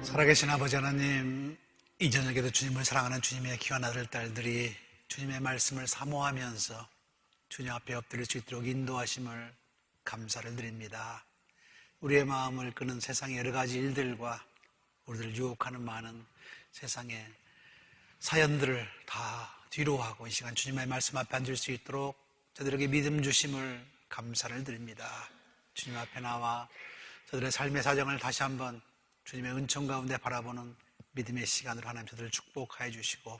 살아계신 아버지 하나님, 이 저녁에도 주님을 사랑하는 주님의 귀한 아들, 딸들이 주님의 말씀을 사모하면서 주님 앞에 엎드릴 수 있도록 인도하심을 감사를 드립니다. 우리의 마음을 끄는 세상의 여러 가지 일들과 우리들을 유혹하는 많은 세상의 사연들을 다 뒤로하고 이 시간 주님의 말씀 앞에 앉을 수 있도록 저들에게 믿음 주심을 감사를 드립니다. 주님 앞에 나와 저들의 삶의 사정을 다시 한번 주님의 은총 가운데 바라보는 믿음의 시간으로 하나님 저들을 축복하여 주시고,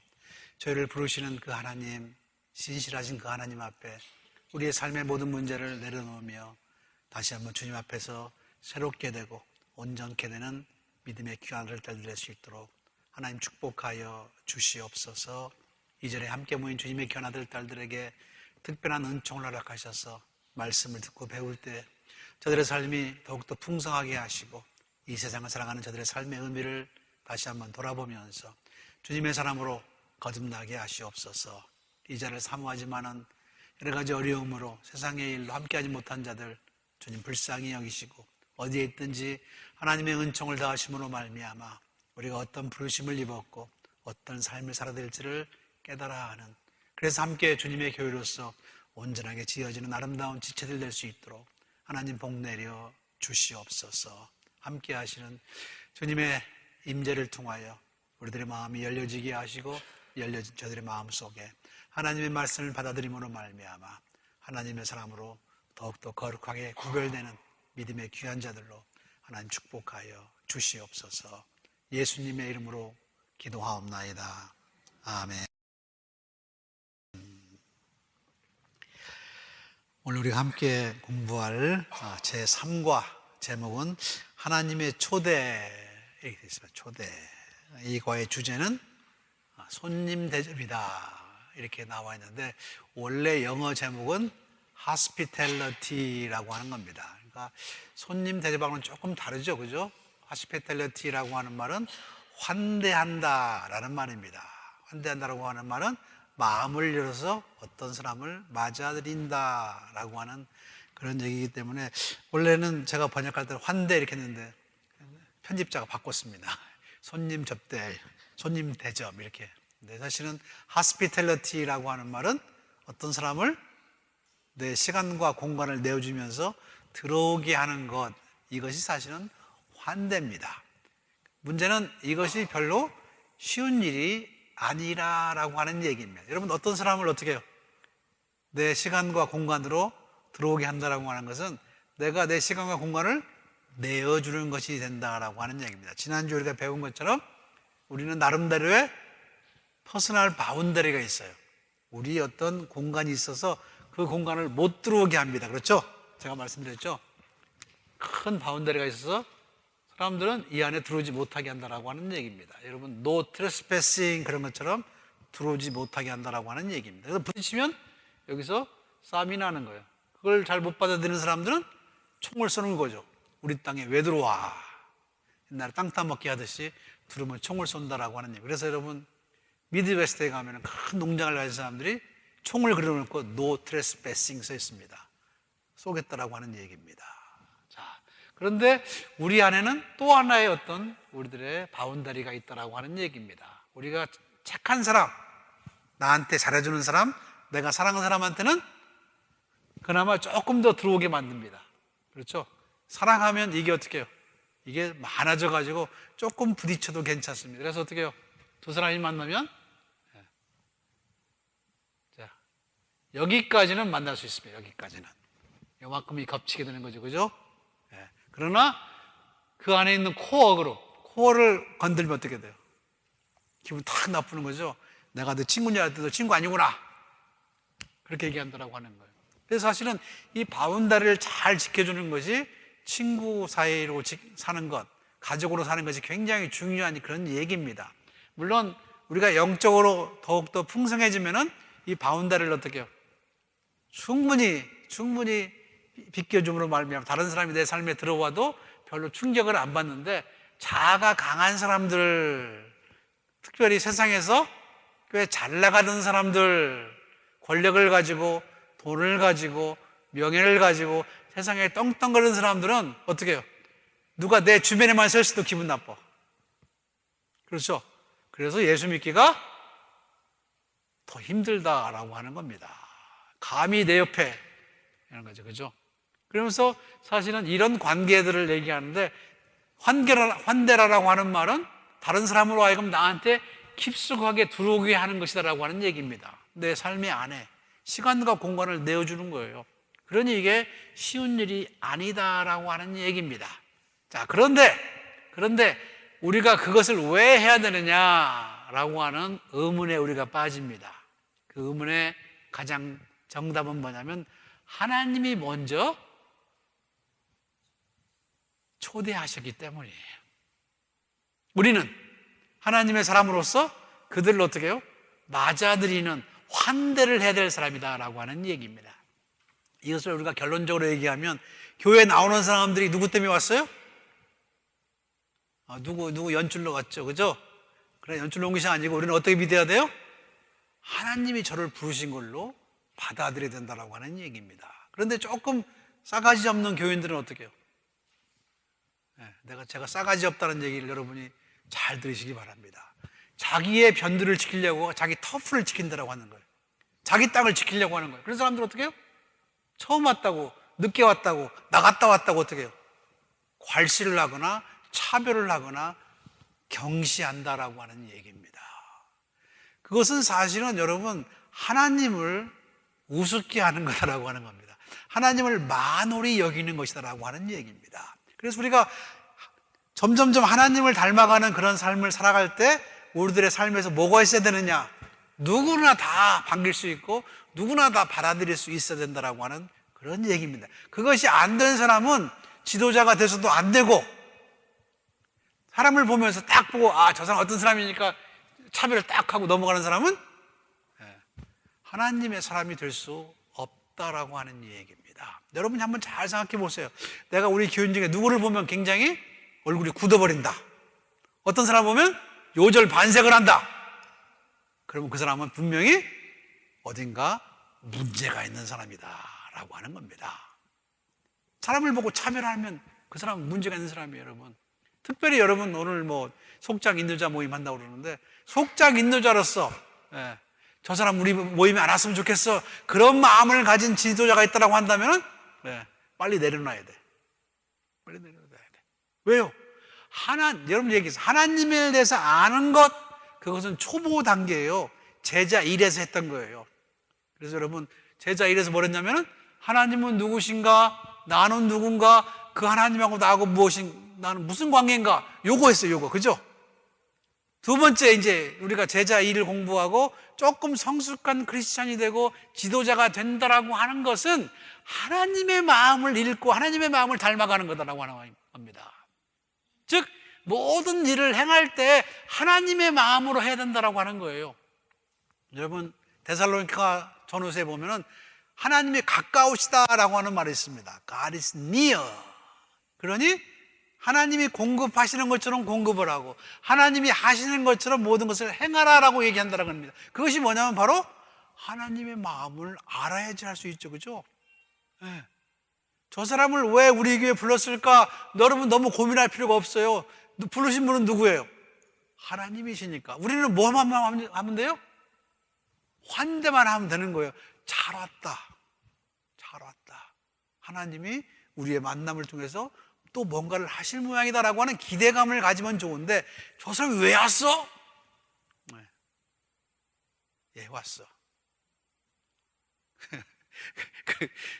저희를 부르시는 그 하나님, 신실하신 그 하나님 앞에 우리의 삶의 모든 문제를 내려놓으며 다시 한번 주님 앞에서 새롭게 되고 온전케 되는 믿음의 귀한 아들 딸들 될 수 있도록 하나님 축복하여 주시옵소서. 이 자리에 함께 모인 주님의 귀한 아들 딸들에게 특별한 은총을 허락하셔서 말씀을 듣고 배울 때 저들의 삶이 더욱더 풍성하게 하시고 이 세상을 살아가는 저들의 삶의 의미를 다시 한번 돌아보면서 주님의 사람으로 거듭나게 하시옵소서. 이 자를 사모하지만은 여러 가지 어려움으로 세상의 일로 함께하지 못한 자들 주님 불쌍히 여기시고 어디에 있든지 하나님의 은총을 다하심으로 말미암아 우리가 어떤 부르심을 입었고 어떤 삶을 살아야 될지를 깨달아 하는, 그래서 함께 주님의 교회로서 온전하게 지어지는 아름다운 지체들 될 수 있도록 하나님 복 내려 주시옵소서. 함께 하시는 주님의 임재를 통하여 우리들의 마음이 열려지게 하시고 열려진 저들의 마음 속에 하나님의 말씀을 받아들임으로 말미암아 하나님의 사람으로 더욱더 거룩하게 구별되는 믿음의 귀한 자들로 하나님 축복하여 주시옵소서. 예수님의 이름으로 기도하옵나이다. 아멘. 오늘 우리가 함께 공부할 제3과 제목은 하나님의 초대, 이렇게 되어 있습니다. 초대. 이 과의 주제는 손님 대접이다, 이렇게 나와 있는데 원래 영어 제목은 hospitality라고 하는 겁니다. 그러니까 손님 대접하고는 조금 다르죠, 그죠? hospitality라고 하는 말은 환대한다라는 말입니다. 환대한다라고 하는 말은 마음을 열어서 어떤 사람을 맞아들인다라고 하는 그런 얘기이기 때문에 원래는 제가 번역할 때 환대 이렇게 했는데 편집자가 바꿨습니다. 손님 접대, 손님 대접 이렇게. 근데 사실은 hospitality라고 하는 말은 어떤 사람을 내 시간과 공간을 내어주면서 들어오게 하는 것, 이것이 사실은 환대입니다. 문제는 이것이 별로 쉬운 일이 아니라라고 하는 얘기입니다. 여러분, 어떤 사람을 어떻게 해요? 내 시간과 공간으로 들어오게 한다라고 하는 것은 내가 내 시간과 공간을 내어주는 것이 된다라고 하는 얘기입니다. 지난주 우리가 배운 것처럼 우리는 나름대로의 퍼스널 바운더리가 있어요. 우리 어떤 공간이 있어서 그 공간을 못 들어오게 합니다. 그렇죠? 제가 말씀드렸죠? 큰 바운더리가 있어서 사람들은 이 안에 들어오지 못하게 한다라고 하는 얘기입니다. 여러분, no trespassing 그런 것처럼 들어오지 못하게 한다라고 하는 얘기입니다. 그래서 부딪히면 여기서 싸움이 나는 거예요. 그걸 잘 못 받아들이는 사람들은 총을 쏘는 거죠. 우리 땅에 왜 들어와? 옛날에 땅 따먹기 하듯이 들어오면 총을 쏜다라고 하는 얘기. 그래서 여러분, 미드웨스트에 가면 큰 농장을 가진 사람들이 총을 그려놓고 no trespassing 써 있습니다. 쏘겠다라고 하는 얘기입니다. 자, 그런데 우리 안에는 또 하나의 어떤 우리들의 바운더리가 있다라고 하는 얘기입니다. 우리가 착한 사람, 나한테 잘해주는 사람, 내가 사랑하는 사람한테는 그나마 조금 더 들어오게 만듭니다. 그렇죠? 사랑하면 이게 어떻게 해요? 이게 많아져 가지고 조금 부딪혀도 괜찮습니다. 그래서 어떻게 해요? 두 사람이 만나면 자, 여기까지는 만날 수 있습니다. 여기까지는. 요만큼이 겹치게 되는 거죠. 그죠? 그러나 그 안에 있는 코어를 건들면 어떻게 돼요? 기분 탁 나쁘는 거죠. 내가 너 친구인 줄 알았더니 너 친구 아니구나. 그렇게 얘기한다라고 하는 거예요. 그래서 사실은 이 바운다리를 잘 지켜주는 것이 친구 사이로 사는 것, 가족으로 사는 것이 굉장히 중요한 그런 얘기입니다. 물론 우리가 영적으로 더욱더 풍성해지면은 이 바운다리를 어떻게 해요? 충분히 비껴줌으로 말미암아 다른 사람이 내 삶에 들어와도 별로 충격을 안 받는데, 자아가 강한 사람들, 특별히 세상에서 꽤 잘 나가는 사람들, 권력을 가지고 돈을 가지고 명예를 가지고 세상에 떵떵거리는 사람들은 어떻게 해요? 누가 내 주변에만 서 있어도 기분 나빠. 그렇죠? 그래서 예수 믿기가 더 힘들다라고 하는 겁니다. 감히 내 옆에 이런 거죠. 그죠? 그러면서 사실은 이런 관계들을 얘기하는데 환대라라고 하는 말은 다른 사람으로 하여금 나한테 깊숙하게 들어오게 하는 것이다라고 하는 얘기입니다. 내 삶의 안에 시간과 공간을 내어주는 거예요. 그러니 이게 쉬운 일이 아니다라고 하는 얘기입니다. 자, 그런데 우리가 그것을 왜 해야 되느냐라고 하는 의문에 우리가 빠집니다. 그 의문의 가장 정답은 뭐냐면 하나님이 먼저 초대하셨기 때문이에요. 우리는 하나님의 사람으로서 그들을 어떻게 해요? 맞아들이는 환대를 해야 될 사람이다라고 하는 얘기입니다. 이것을 우리가 결론적으로 얘기하면 교회에 나오는 사람들이 누구 때문에 왔어요? 누구 연줄로 왔죠, 그죠? 그래, 연줄로 온 것이 아니고 우리는 어떻게 믿어야 돼요? 하나님이 저를 부르신 걸로 받아들여야 된다라고 하는 얘기입니다. 그런데 조금 싸가지 없는 교인들은 어떻게 해요? 제가 싸가지 없다는 얘기를 여러분이 잘 들으시기 바랍니다. 자기의 변두를 지키려고 자기 터프를 지킨다라고 하는 거예요. 자기 땅을 지키려고 하는 거예요. 그런 사람들은 어떻게 해요? 처음 왔다고, 늦게 왔다고, 나갔다 왔다고 어떻게 해요? 괄시를 하거나 차별을 하거나 경시한다라고 하는 얘기입니다. 그것은 사실은 여러분 하나님을 우습게 하는 거다라고 하는 겁니다. 하나님을 만홀히 여기는 것이다라고 하는 얘기입니다. 그래서 우리가 점점점 하나님을 닮아가는 그런 삶을 살아갈 때 우리들의 삶에서 뭐가 있어야 되느냐? 누구나 다 반길 수 있고 누구나 다 받아들일 수 있어야 된다라고 하는 그런 얘기입니다. 그것이 안 된 사람은 지도자가 돼서도 안 되고 사람을 보면서 딱 보고 저 사람 어떤 사람이니까 차별을 딱 하고 넘어가는 사람은 하나님의 사람이 될 수 없다라고 하는 얘기입니다. 여러분이 한번 잘 생각해 보세요. 내가 우리 교인 중에 누구를 보면 굉장히 얼굴이 굳어버린다. 어떤 사람 보면 요절 반색을 한다. 그러면 그 사람은 분명히 어딘가 문제가 있는 사람이다라고 하는 겁니다. 사람을 보고 차별하면 그 사람은 문제가 있는 사람이에요, 여러분. 특별히 여러분 오늘 속장 인도자 모임 한다고 그러는데 속장 인도자로서 저 사람 우리 모임에 안 왔으면 좋겠어. 그런 마음을 가진 지도자가 있다고 한다면 빨리 내려놔야 돼. 빨리 내려놔야 돼. 왜요? 여러분 얘기했어요. 하나님에 대해서 아는 것, 그것은 초보 단계예요. 제자 1에서 했던 거예요. 그래서 여러분 제자 1에서 뭘 했냐면은 하나님은 누구신가? 나는 누군가? 그 하나님하고 나하고 나는 무슨 관계인가? 요거 했어요, 요거. 그죠? 두 번째, 이제 우리가 제자 2를 공부하고 조금 성숙한 크리스찬이 되고 지도자가 된다라고 하는 것은 하나님의 마음을 읽고 하나님의 마음을 닮아가는 거다라고 하는 겁니다. 즉, 모든 일을 행할 때 하나님의 마음으로 해야 된다라고 하는 거예요. 여러분, 데살로니가 전후서에 보면은 하나님이 가까우시다라고 하는 말이 있습니다. God is near. 그러니 하나님이 공급하시는 것처럼 공급을 하고 하나님이 하시는 것처럼 모든 것을 행하라라고 얘기한다는 겁니다. 그것이 뭐냐면 바로 하나님의 마음을 알아야지 할 수 있죠. 그죠? 네. 저 사람을 왜 우리 교회에 불렀을까? 여러분 너무 고민할 필요가 없어요. 부르신 분은 누구예요? 하나님이시니까. 우리는 뭐만 하면 돼요? 환대만 하면 되는 거예요. 잘 왔다. 잘 왔다. 하나님이 우리의 만남을 통해서 또 뭔가를 하실 모양이다라고 하는 기대감을 가지면 좋은데 저 사람이 왜 왔어? 왔어.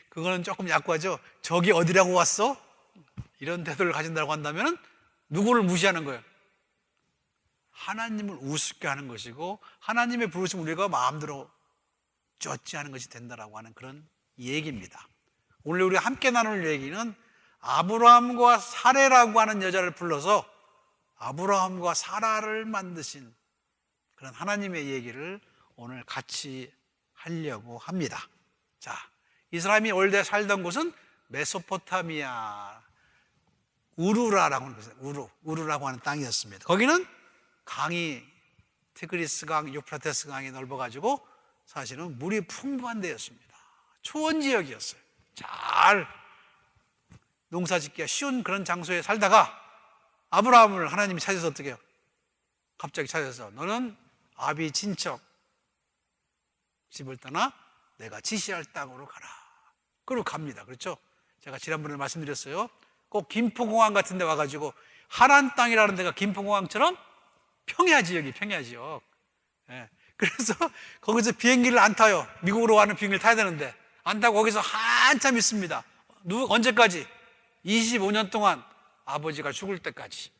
그거는 조금 약하죠. 저기 어디라고 왔어? 이런 태도를 가진다고 한다면 누구를 무시하는 거예요? 하나님을 우습게 하는 것이고 하나님의 부르심 우리가 마음대로 쫓지 하는 것이 된다라고 하는 그런 얘기입니다. 오늘 우리가 함께 나눌 얘기는 아브라함과 사레라고 하는 여자를 불러서 아브라함과 사라를 만드신 그런 하나님의 얘기를 오늘 같이 하려고 합니다. 자, 이 사람이 원래 살던 곳은 메소포타미아 우루라라고 하는 곳이에요. 우루라고 하는 땅이었습니다. 거기는 강이 티그리스 강, 유프라테스 강이 넓어가지고 사실은 물이 풍부한 데였습니다. 초원 지역이었어요. 잘 농사 짓기가 쉬운 그런 장소에 살다가 아브라함을 하나님이 찾아서 어떻게 해요? 갑자기 찾아서 너는 아비 친척 집을 떠나 내가 지시할 땅으로 가라. 그리고 갑니다. 그렇죠? 제가 지난번에 말씀드렸어요. 꼭 김포공항 같은 데 와가지고 하란 땅이라는 데가 김포공항처럼 평야 지역이 평야 지역. 예. 그래서 거기서 비행기를 안 타요. 미국으로 가는 비행기를 타야 되는데 안 타고 거기서 한참 있습니다. 언제까지? 25년 동안 아버지가 죽을 때까지.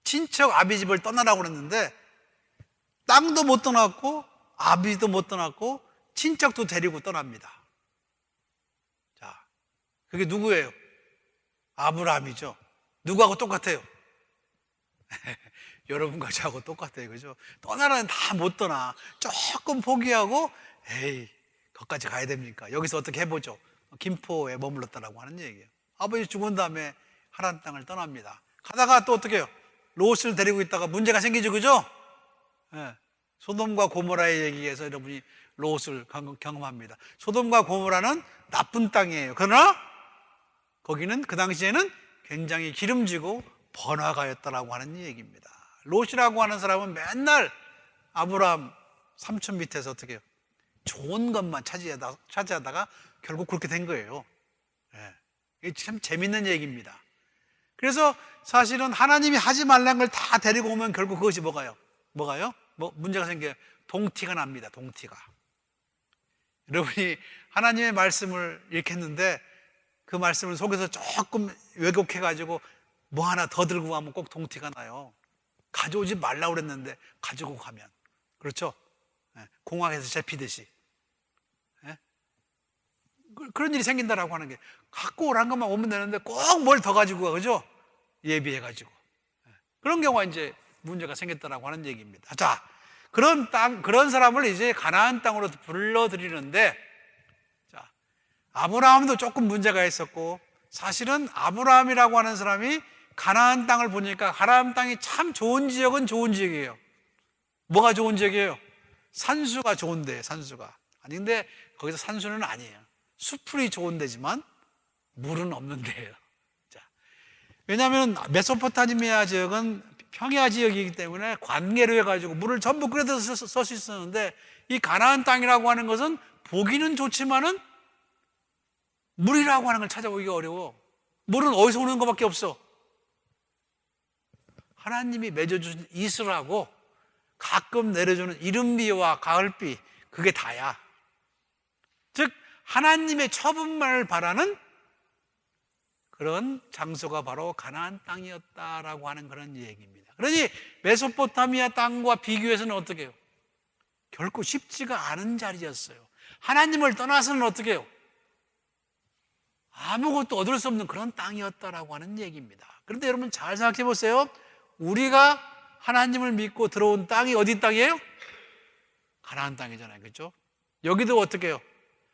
친척 아비 집을 떠나라고 그랬는데 땅도 못 떠났고 아비도 못 떠났고 친척도 데리고 떠납니다. 자, 그게 누구예요? 아브라함이죠. 누구하고 똑같아요? 여러분과 저하고 똑같아요. 그죠? 떠나라는 다 못 떠나. 조금 포기하고 에이, 거기까지 가야 됩니까? 여기서 어떻게 해보죠? 김포에 머물렀다라고 하는 얘기예요. 아버지 죽은 다음에 하란 땅을 떠납니다. 가다가 또 어떻게 해요? 롯을 데리고 있다가 문제가 생기죠. 그죠? 예. 소돔과 고모라의 얘기에서 여러분이 롯을 경험합니다. 소돔과 고모라는 나쁜 땅이에요. 그러나 거기는 그 당시에는 굉장히 기름지고 번화가였다라고 하는 얘기입니다. 롯이라고 하는 사람은 맨날 아브라함 삼촌 밑에서 어떻게 해요? 좋은 것만 차지하다가 결국 그렇게 된 거예요. 예. 이게 참 재밌는 얘기입니다. 그래서 사실은 하나님이 하지 말라는 걸 다 데리고 오면 결국 그것이 뭐가요? 문제가 생겨요. 동티가 납니다. 동티가. 여러분이 하나님의 말씀을 읽겠는데 그 말씀을 속에서 조금 왜곡해가지고 뭐 하나 더 들고 가면 꼭 동티가 나요. 가져오지 말라고 그랬는데 가지고 가면. 그렇죠? 공항에서 잡히듯이. 그런 일이 생긴다라고 하는 게 갖고 오란 것만 오면 되는데 꼭 뭘 더 가지고 가. 그죠? 예비해가지고. 그런 경우가 이제 문제가 생겼다라고 하는 얘기입니다. 자, 그런 사람을 이제 가나안 땅으로 불러들이는데, 자, 아브라함도 조금 문제가 있었고, 사실은 아브라함이라고 하는 사람이 가나안 땅을 보니까 가나안 땅이 참 좋은 지역은 좋은 지역이에요. 뭐가 좋은 지역이에요? 산수가 좋은데, 산수가. 아니, 근데 거기서 산수는 아니에요. 수풀이 좋은 데지만 물은 없는 데예요. 자, 왜냐하면 메소포타미아 지역은 평야 지역이기 때문에 관계로 해가지고 물을 전부 끓여서 쓸 수 있었는데 이 가나안 땅이라고 하는 것은 보기는 좋지만은 물이라고 하는 걸 찾아보기가 어려워. 물은 어디서 오는 것밖에 없어. 하나님이 맺어주신 이슬하고 가끔 내려주는 이른비와 가을비, 그게 다야. 즉 하나님의 처분만을 바라는 그런 장소가 바로 가나안 땅이었다라고 하는 그런 얘기입니다. 그러니 메소포타미아 땅과 비교해서는 어떻게 해요? 결코 쉽지가 않은 자리였어요. 하나님을 떠나서는 어떻게 해요? 아무것도 얻을 수 없는 그런 땅이었다라고 하는 얘기입니다. 그런데 여러분 잘 생각해 보세요. 우리가 하나님을 믿고 들어온 땅이 어디 땅이에요? 가나안 땅이잖아요. 그렇죠? 여기도 어떻게 해요?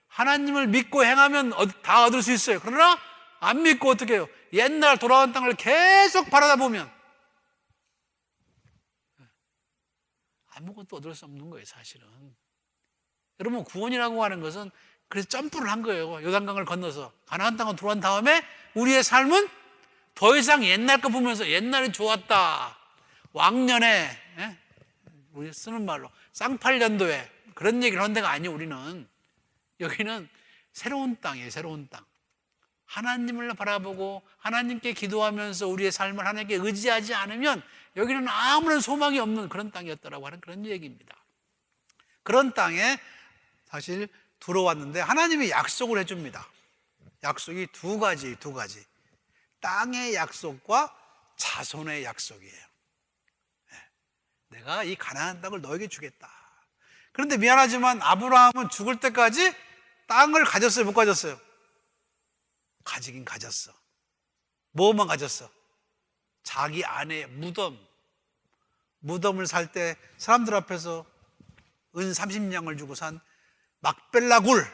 하나님을 믿고 행하면 다 얻을 수 있어요. 그러나 안 믿고 어떻게 해요? 옛날 돌아온 땅을 계속 바라다 보면 아무것도 얻을 수 없는 거예요, 사실은. 여러분, 구원이라고 하는 것은 그래서 점프를 한 거예요. 요단강을 건너서 가나안 땅으로 들어온 다음에 우리의 삶은 더 이상 옛날 거 보면서 옛날이 좋았다, 왕년에, 우리 쓰는 말로 쌍팔년도에 그런 얘기를 하는 데가 아니에요. 우리는 여기는 새로운 땅이에요. 새로운 땅. 하나님을 바라보고 하나님께 기도하면서 우리의 삶을 하나님께 의지하지 않으면 여기는 아무런 소망이 없는 그런 땅이었다라고 하는 그런 얘기입니다. 그런 땅에 사실 들어왔는데 하나님이 약속을 해줍니다. 약속이 두 가지. 땅의 약속과 자손의 약속이에요. 내가 이 가나안 땅을 너에게 주겠다. 그런데 미안하지만 아브라함은 죽을 때까지 땅을 가졌어요? 못 가졌어요? 가지긴 가졌어. 뭐만 가졌어? 자기 아내의 무덤을 살 때 사람들 앞에서 은 30냥을 주고 산 막벨라 굴,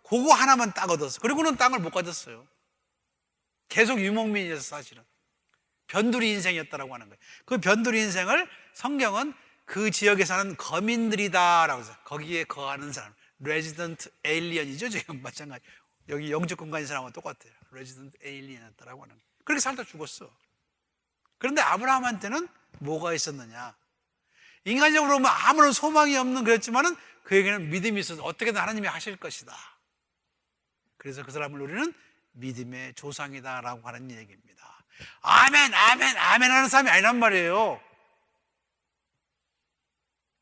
그거 하나만 딱 얻었어. 그리고는 땅을 못 가졌어요. 계속 유목민이었어. 사실은 변두리 인생이었다라고 하는 거예요. 그 변두리 인생을 성경은 그 지역에 사는 거민들이다라고 해서 거기에 거하는 사람, 레지던트 에일리언이죠. 지금 마찬가지. 여기 영적 공간인 사람하고 똑같아요. 레지던트 에일리언이었다라고 하는 거예요. 그렇게 살다 죽었어. 그런데 아브라함한테는 뭐가 있었느냐? 인간적으로 보면 아무런 소망이 없는 그랬지만은 그에게는 믿음이 있어서 어떻게든 하나님이 하실 것이다. 그래서 그 사람을 우리는 믿음의 조상이다라고 하는 얘기입니다. 아멘, 아멘, 아멘 하는 사람이 아니란 말이에요.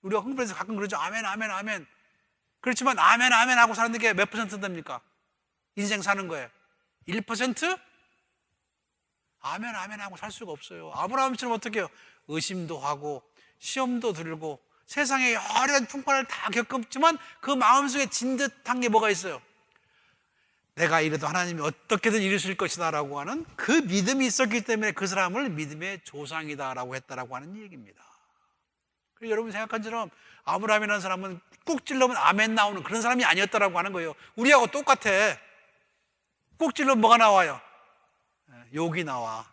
우리가 흥분해서 가끔 그러죠. 아멘, 아멘, 아멘. 그렇지만 아멘, 아멘 하고 사는 게 몇 퍼센트 됩니까? 인생 사는 거예요. 1%? 아멘, 아멘 하고 살 수가 없어요. 아브라함처럼 어떻게 해요? 의심도 하고 시험도 들고 세상에 여러 가지 풍파를 다 겪었지만 그 마음속에 진듯한 게 뭐가 있어요? 내가 이래도 하나님이 어떻게든 이루실 것이다 라고 하는 그 믿음이 있었기 때문에 그 사람을 믿음의 조상이다 라고 했다라고 하는 얘기입니다. 그리고 여러분 생각한 처럼 아브라함이라는 사람은 꾹 찔러면 아멘 나오는 그런 사람이 아니었다라고 하는 거예요. 우리하고 똑같아. 꾹 찔러면 뭐가 나와요? 욕이 나와.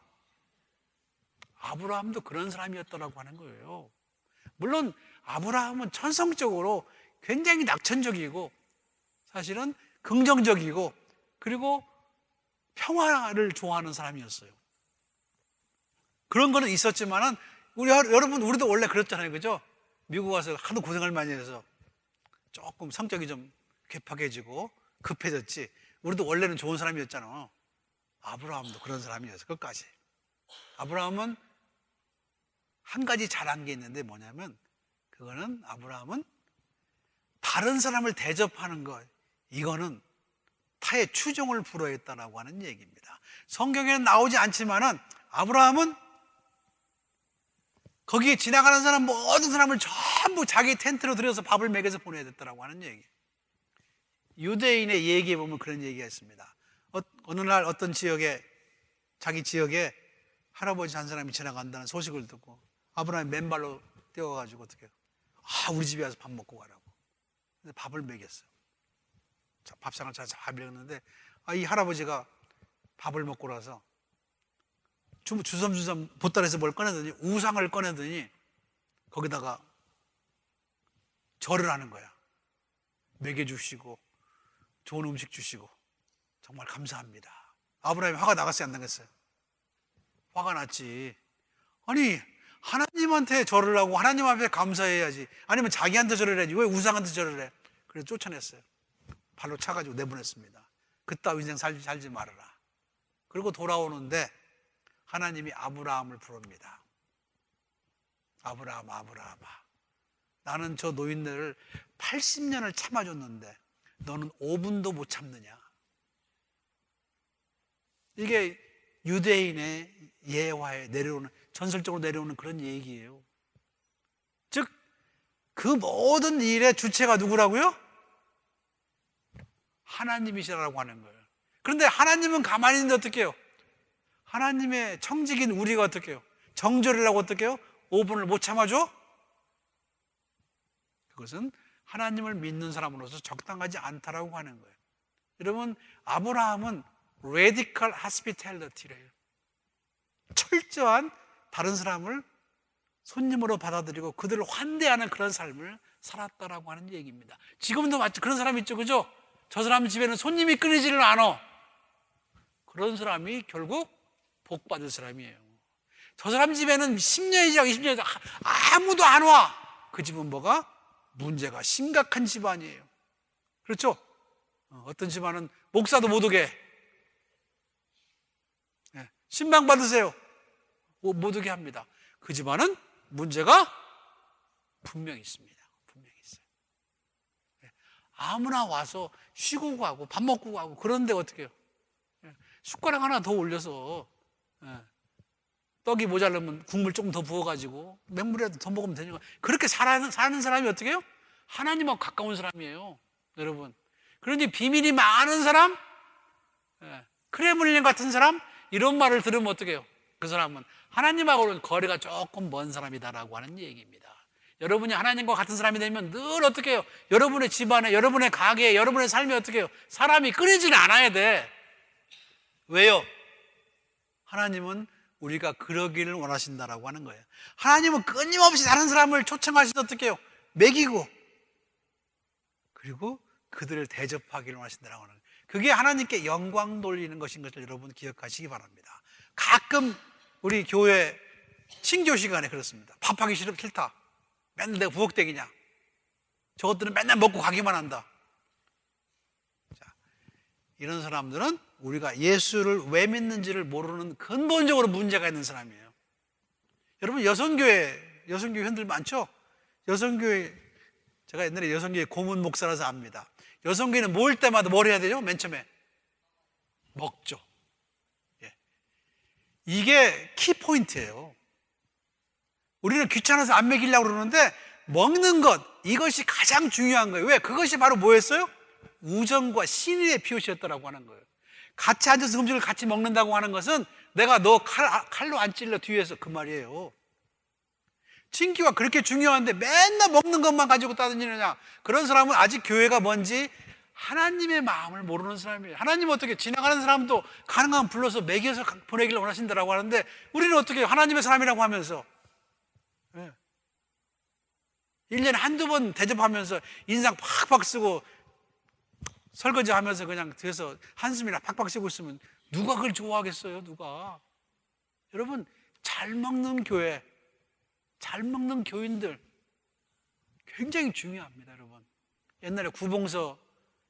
아브라함도 그런 사람이었다라고 하는 거예요. 물론 아브라함은 천성적으로 굉장히 낙천적이고 사실은 긍정적이고 그리고 평화를 좋아하는 사람이었어요. 그런 거는 있었지만은 여러분 우리도 원래 그랬잖아요, 그죠? 미국 와서 하도 고생을 많이 해서 조금 성격이 좀 괴팍해지고 급해졌지. 우리도 원래는 좋은 사람이었잖아. 아브라함도 그런 사람이었어, 끝까지. 아브라함은 한 가지 잘한 게 있는데 뭐냐면 그거는 아브라함은 다른 사람을 대접하는 것, 이거는 타의 추종을 불허했다라고 하는 얘기입니다. 성경에는 나오지 않지만은 아브라함은 거기에 지나가는 사람 모든 사람을 전부 자기 텐트로 들여서 밥을 먹여서 보내야 됐다라고 하는 얘기. 유대인의 얘기에 보면 그런 얘기가 있습니다. 어느 날 어떤 지역에 자기 지역에 할아버지 한 사람이 지나간다는 소식을 듣고 아브라함이 맨발로 뛰어가지고 어떻게 해요? 우리 집에 와서 밥 먹고 가라고. 근데 밥을 먹였어요. 자, 밥상을 차려서 밥을 먹였는데 이 할아버지가 밥을 먹고 나서 주섬주섬 보따리에서 뭘 꺼내더니 우상을 꺼내더니 거기다가 절을 하는 거야. 먹여주시고 좋은 음식 주시고 정말 감사합니다. 아브라함이 화가 나갔어요, 안 나갔어요? 화가 났지. 아니 하나님한테 절을 하고 하나님 앞에 감사해야지. 아니면 자기한테 절을 해야지. 왜 우상한테 절을 해? 그래서 쫓아냈어요. 발로 차가지고 내보냈습니다. 그따위 인생 살지 말아라. 그리고 돌아오는데 하나님이 아브라함을 부릅니다. 아브라함, 아브라함아, 나는 저 노인네를 80년을 참아줬는데 너는 5분도 못 참느냐? 이게 유대인의 예화에 내려오는, 전설적으로 내려오는 그런 얘기예요. 즉, 그 모든 일의 주체가 누구라고요? 하나님이시라고 하는 거예요. 그런데 하나님은 가만히 있는데 어떻게 해요? 하나님의 청직인 우리가 어떻게 해요? 정죄를 하고 어떻게 해요? 5분을 못 참아줘? 그것은 하나님을 믿는 사람으로서 적당하지 않다라고 하는 거예요. 여러분, 아브라함은 radical hospitality래요. 철저한 다른 사람을 손님으로 받아들이고 그들을 환대하는 그런 삶을 살았다라고 하는 얘기입니다. 지금도 마치 그런 사람이 있죠, 그죠? 저 사람 집에는 손님이 끊이지를 않아. 그런 사람이 결국 복 받을 사람이에요. 저 사람 집에는 10년이죠, 20년이죠. 아무도 안 와. 그 집은 뭐가? 문제가 심각한 집안이에요. 그렇죠? 어떤 집안은 목사도 못 오게. 신방 받으세요. 못 오게 합니다. 그 집안은 문제가 분명히 있습니다. 분명히 있어요. 아무나 와서 쉬고 가고 밥 먹고 가고 그런데 어떻게 해요? 숟가락 하나 더 올려서 떡이 모자르면 국물 조금 더 부어가지고 맹물이라도 더 먹으면 되니까 그렇게 사는 사람이 어떻게 해요? 하나님하고 가까운 사람이에요, 여러분. 그러니 비밀이 많은 사람, 크레물린 같은 사람, 이런 말을 들으면 어떻게 해요? 그 사람은 하나님하고는 거리가 조금 먼 사람이다라고 하는 얘기입니다. 여러분이 하나님과 같은 사람이 되면 늘 어떻게 해요? 여러분의 집안에, 여러분의 가게에, 여러분의 삶에 어떻게 해요? 사람이 끊이지는 않아야 돼. 왜요? 하나님은 우리가 그러기를 원하신다라고 하는 거예요. 하나님은 끊임없이 다른 사람을 초청하시서 어떻게 해요? 먹이고 그리고 그들을 대접하기를 원하신다라고 하는 거예요. 그게 하나님께 영광 돌리는 것인 것을 여러분 기억하시기 바랍니다. 가끔 우리 교회 신교 시간에 그렇습니다. 밥하기 싫다. 맨날 내가 부엌대기냐. 저것들은 맨날 먹고 가기만 한다. 자, 이런 사람들은 우리가 예수를 왜 믿는지를 모르는 근본적으로 문제가 있는 사람이에요. 여러분, 여성교회 현들 많죠? 여성교회, 제가 옛날에 여성교회 고문 목사라서 압니다. 여성교회는 모일 때마다 뭘 해야 되죠? 맨 처음에 먹죠. 예. 이게 키포인트예요. 우리는 귀찮아서 안 먹이려고 그러는데 먹는 것, 이것이 가장 중요한 거예요. 왜? 그것이 바로 뭐였어요? 우정과 신의의 피옷이었다라고 하는 거예요. 같이 앉아서 음식을 같이 먹는다고 하는 것은 내가 너 칼로 안 찔러 뒤에서, 그 말이에요. 친기가 그렇게 중요한데 맨날 먹는 것만 가지고 따지느냐. 그런 사람은 아직 교회가 뭔지 하나님의 마음을 모르는 사람이에요. 하나님은 어떻게 지나가는 사람도 가능하면 불러서 먹여서 보내기를 원하신다라고 하는데 우리는 어떻게 하나님의 사람이라고 하면서 1년에 한두 번 대접하면서 인상 팍팍 쓰고 설거지 하면서 그냥 뒤에서 한숨이나 팍팍 쉬고 있으면 누가 그걸 좋아하겠어요? 누가? 여러분, 잘 먹는 교회, 잘 먹는 교인들 굉장히 중요합니다. 여러분, 옛날에 구봉서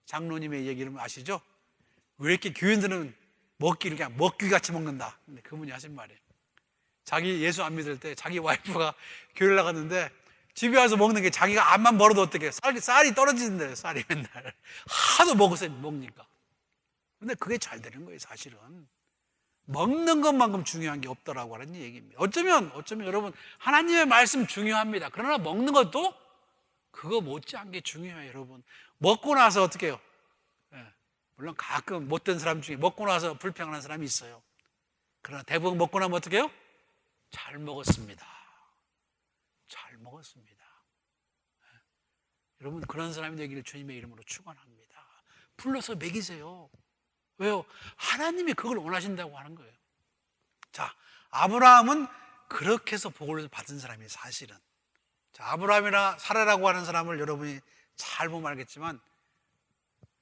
장로님의 얘기를 아시죠? 왜 이렇게 교인들은 먹기를 그냥 먹귀같이 먹는다. 근데 그분이 하신 말이에요. 자기 예수 안 믿을 때 자기 와이프가 교회를 나갔는데 집에 와서 먹는 게 자기가 암만 벌어도 어떻게 쌀이 떨어지는데, 쌀이 맨날 하도 먹으니까. 근데 그게 잘 되는 거예요. 사실은 먹는 것만큼 중요한 게 없더라고 하는 얘기입니다. 어쩌면 여러분, 하나님의 말씀 중요합니다. 그러나 먹는 것도 그거 못지않게 중요해요. 여러분, 먹고 나서 어떻게 해요? 물론 가끔 못된 사람 중에 먹고 나서 불평하는 사람이 있어요. 그러나 대부분 먹고 나면 어떻게 해요? 잘 먹었습니다. 잘 먹었습니다. 여러분, 그런 사람이 되기를 주님의 이름으로 축원합니다. 불러서 먹이세요. 왜요? 하나님이 그걸 원하신다고 하는 거예요. 자, 아브라함은 그렇게 해서 복을 받은 사람이에요. 사실은. 자, 아브라함이나 사라라고 하는 사람을 여러분이 잘 보면 알겠지만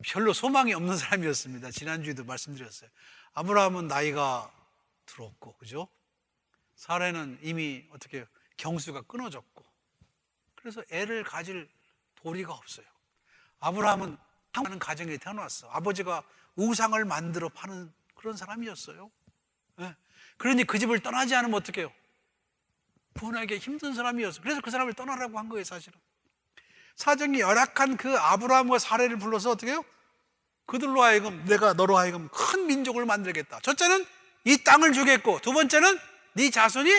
별로 소망이 없는 사람이었습니다. 지난주에도 말씀드렸어요. 아브라함은 나이가 들었고, 그죠? 사라는 이미 어떻게 경수가 끊어졌고, 그래서 애를 가질 도리가 없어요. 아브라함은 하는 가정에 태어났어. 아버지가 우상을 만들어 파는 그런 사람이었어요. 네. 그러니 그 집을 떠나지 않으면 어떡해요? 부모에게 힘든 사람이었어요. 그래서 그 사람을 떠나라고 한 거예요. 사실은 사정이 열악한 그 아브라함과 사라를 불러서 어떻게 해요? 그들로 하여금, 내가 너로 하여금 큰 민족을 만들겠다. 첫째는 이 땅을 주겠고, 두 번째는 네 자손이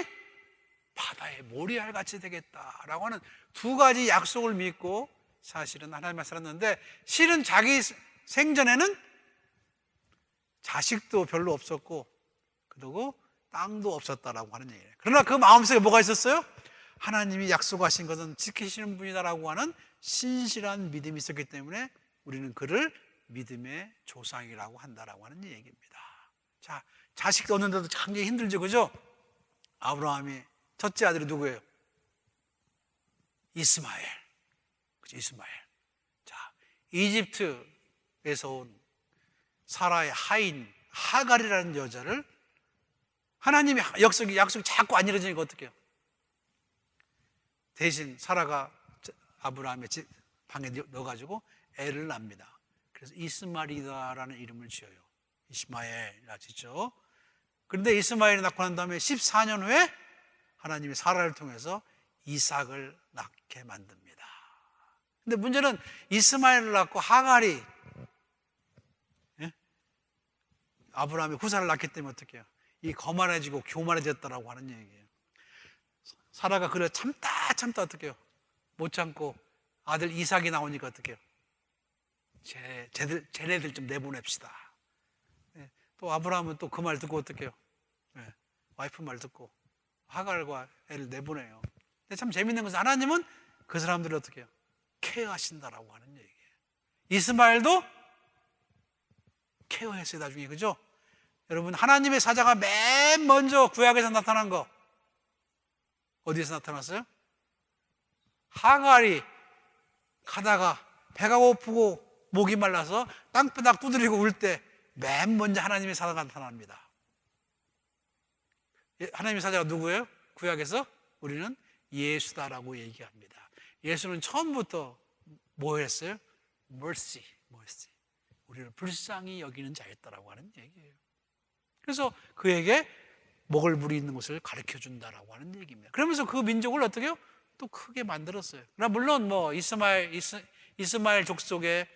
바다의 모리알 같이 되겠다라고 하는 두 가지 약속을 믿고 사실은 하나님을 살았는데, 실은 자기 생전에는 자식도 별로 없었고 그리고 땅도 없었다라고 하는 얘기예요. 그러나 그 마음속에 뭐가 있었어요? 하나님이 약속하신 것은 지키시는 분이다라고 하는 신실한 믿음이 있었기 때문에 우리는 그를 믿음의 조상이라고 한다라고 하는 얘기입니다. 자, 자식도 얻는데도 굉장히 힘들죠, 그죠? 아브라함이 첫째 아들이 누구예요? 이스마엘. 그죠, 이스마엘. 자, 이집트에서 온 사라의 하인 하갈이라는 여자를 하나님의 약속이 자꾸 안 이루어지니까 어떻게 해요? 대신 사라가 아브라함의 방에 넣어가지고 애를 낳습니다. 그래서 이스마엘이다라는 이름을 지어요. 이스마엘이라 짓죠. 그런데 이스마엘이 낳고 난 다음에 14년 후에 하나님이 사라를 통해서 이삭을 낳게 만듭니다. 근데 문제는 이스마엘을 낳고 하갈이 아브라함의 후사를 낳기 때문에 어떻게 해요? 이 거만해지고 교만해졌다라고 하는 얘기예요. 사라가 그래 참다 어떻게 해요? 못 참고 아들 이삭이 나오니까 어떻게 해요? 쟤네들 좀 내보냅시다. 또 아브라함은 또 그 말 듣고 어떻게 해요? 와이프 말 듣고 하갈과 애를 내보내요. 근데 참 재밌는 것은 하나님은 그 사람들을 어떻게 해요? 케어하신다라고 하는 얘기예요. 이스마엘도 케어했어요, 나중에. 그죠? 여러분, 하나님의 사자가 맨 먼저 구약에서 나타난 거 어디에서 나타났어요? 하갈이 가다가 배가 고프고 목이 말라서 땅바닥 두드리고 울 때 맨 먼저 하나님의 사자가 나타납니다. 하나님의 사자가 누구예요? 구약에서 우리는 예수다라고 얘기합니다. 예수는 처음부터 뭐 했어요? mercy. 우리를 불쌍히 여기는 자였다라고 하는 얘기예요. 그래서 그에게 목을 부리는 것을 가르쳐 준다라고 하는 얘기입니다. 그러면서 그 민족을 어떻게 해요? 또 크게 만들었어요. 그러나 물론 뭐 이스마엘 족속의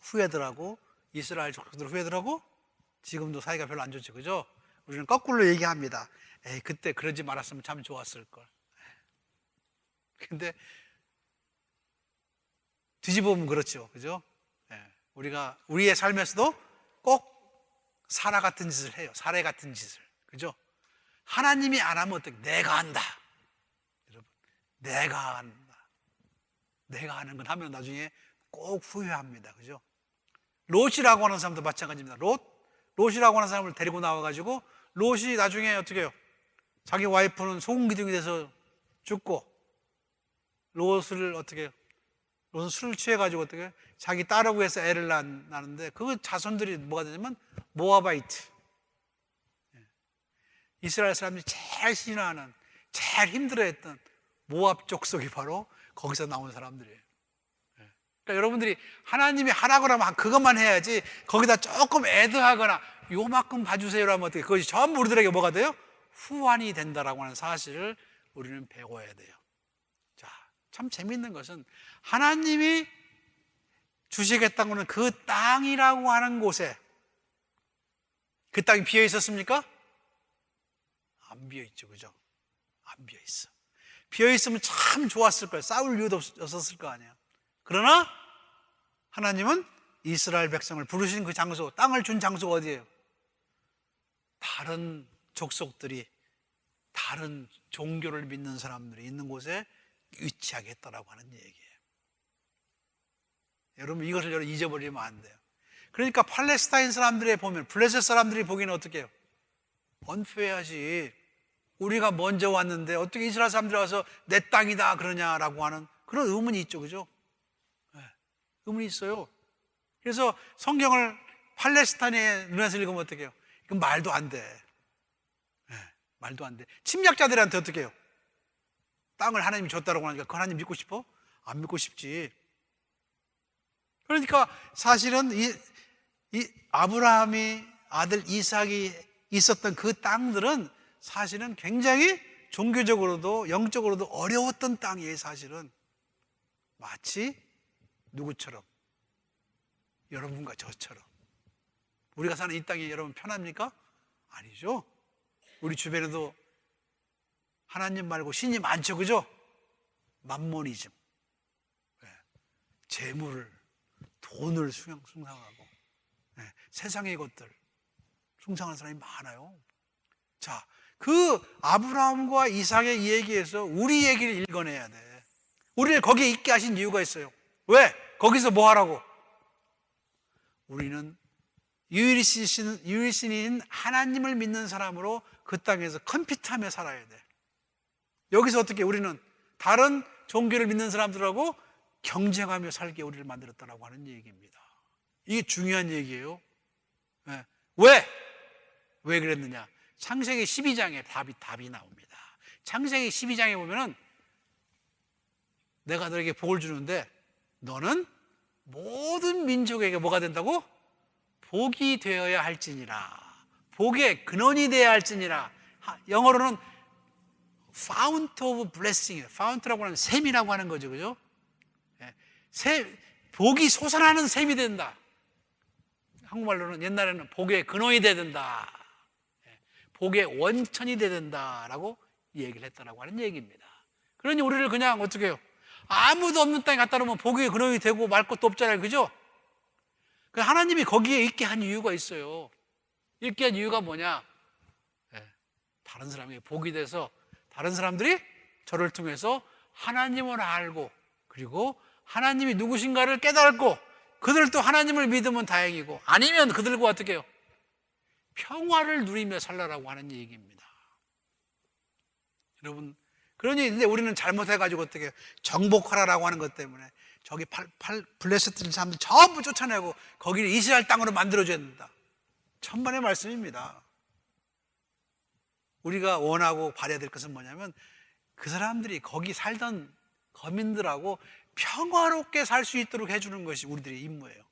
후예들하고 이스라엘 족속들 후예들하고 지금도 사이가 별로 안 좋죠, 그죠? 우리는 거꾸로 얘기합니다. 에이, 그때 그러지 말았으면 참 좋았을 걸. 근데 뒤집어 보면 그렇죠, 그죠? 우리가 우리의 삶에서도 꼭 사라 같은 짓을 해요. 사례 같은 짓을, 그죠? 하나님이 안 하면 어떻게? 내가 한다. 여러분, 내가 한다. 내가 하는 건 하면 나중에 꼭 후회합니다, 그죠? 롯이라고 하는 사람도 마찬가지입니다. 롯이라고 하는 사람을 데리고 나와가지고 롯이 나중에 어떻게 해요? 자기 와이프는 소금 기둥이 돼서 죽고 롯을 어떻게 해요? 롯은 술을 취해가지고 어떻게 해요? 자기 딸을 위해서 애를 낳는데 그 자손들이 뭐가 되냐면 모아바이트, 이스라엘 사람들이 제일 신화하는, 제일 힘들어했던 모압 족속이 바로 거기서 나온 사람들이에요. 그러니까 여러분들이 하나님이 하라고 하면 그것만 해야지 거기다 조금 애드하거나 요만큼 봐주세요 하면 어떻게, 그것이 전부 우리들에게 뭐가 돼요? 후환이 된다라고 하는 사실을 우리는 배워야 돼요. 자, 참 재밌는 것은 하나님이 주시겠다는 것은 그 땅이라고 하는 곳에, 그 땅이 비어 있었습니까? 안 비어 있죠, 그죠? 안 비어 있어. 비어 있으면 참 좋았을 거예요. 싸울 이유도 없었을 거 아니에요. 그러나 하나님은 이스라엘 백성을 부르신 그 장소, 땅을 준 장소가 어디예요? 다른 족속들이, 다른 종교를 믿는 사람들이 있는 곳에 위치하게 했다라고 하는 얘기예요. 여러분, 이것을 여러분 잊어버리면 안 돼요. 그러니까 팔레스타인 사람들이 보면, 블레셋 사람들이 보기는 어떻게 해요? 언페어하지. 우리가 먼저 왔는데 어떻게 이스라엘 사람들이 와서 내 땅이다 그러냐라고 하는 그런 의문이 있죠, 그죠? 네, 의문이 있어요. 그래서 성경을 팔레스타인의 눈에서 읽으면 어떻게 해요? 이건 말도 안 돼. 네, 말도 안 돼. 침략자들한테 어떻게 해요? 땅을 하나님이 줬다고 하니까 그 하나님 믿고 싶어? 안 믿고 싶지. 그러니까 사실은 이 아브라함이 아들 이삭이 있었던 그 땅들은 사실은 굉장히 종교적으로도 영적으로도 어려웠던 땅이에요. 사실은 마치 누구처럼? 여러분과 저처럼. 우리가 사는 이 땅이 여러분 편합니까? 아니죠. 우리 주변에도 하나님 말고 신이 많죠, 그죠? 맘모니즘, 재물을, 돈을 숭상하고, 세상의 것들 숭상하는 사람이 많아요. 자, 그 아브라함과 이삭의 이 얘기에서 우리 얘기를 읽어내야 돼. 우리를 거기에 있게 하신 이유가 있어요. 왜? 거기서 뭐 하라고? 우리는 유일신인 하나님을 믿는 사람으로 그 땅에서 컴피트하며 살아야 돼. 여기서 어떻게 우리는 다른 종교를 믿는 사람들하고 경쟁하며 살게 우리를 만들었다라고 하는 얘기입니다. 이게 중요한 얘기예요. 왜 그랬느냐? 창세기 12장에 답이 나옵니다. 창세기 12장에 보면은 내가 너에게 복을 주는데 너는 모든 민족에게 뭐가 된다고? 복이 되어야 할지니라. 복의 근원이 되어야 할지니라. 영어로는 fount of blessing, fount라고 하는 샘이라고 하는 거죠, 그죠? 복이 솟아나는 샘이 된다. 한국말로는 옛날에는 복의 근원이 돼야 된다. 복의 원천이 돼야 된다라고 얘기를 했다라고 하는 얘기입니다. 그러니 우리를 그냥 어떻게 해요? 아무도 없는 땅에 갖다 놓으면 복의 근원이 되고 말 것도 없잖아요, 그죠? 하나님이 거기에 있게 한 이유가 있어요. 있게 한 이유가 뭐냐? 다른 사람에게 복이 돼서 다른 사람들이 저를 통해서 하나님을 알고 그리고 하나님이 누구신가를 깨달고 그들도 하나님을 믿으면 다행이고 아니면 그들과 어떻게 해요? 평화를 누리며 살라라고 하는 얘기입니다. 여러분, 그러니 근데 우리는 잘못해가지고 어떻게 해요? 정복하라라고 하는 것 때문에 저기 블레셋 사람들 전부 쫓아내고 거기를 이스라엘 땅으로 만들어줘야 된다. 천만의 말씀입니다. 우리가 원하고 바라야 될 것은 뭐냐면 그 사람들이 거기 살던 거민들하고 평화롭게 살 수 있도록 해주는 것이 우리들의 임무예요.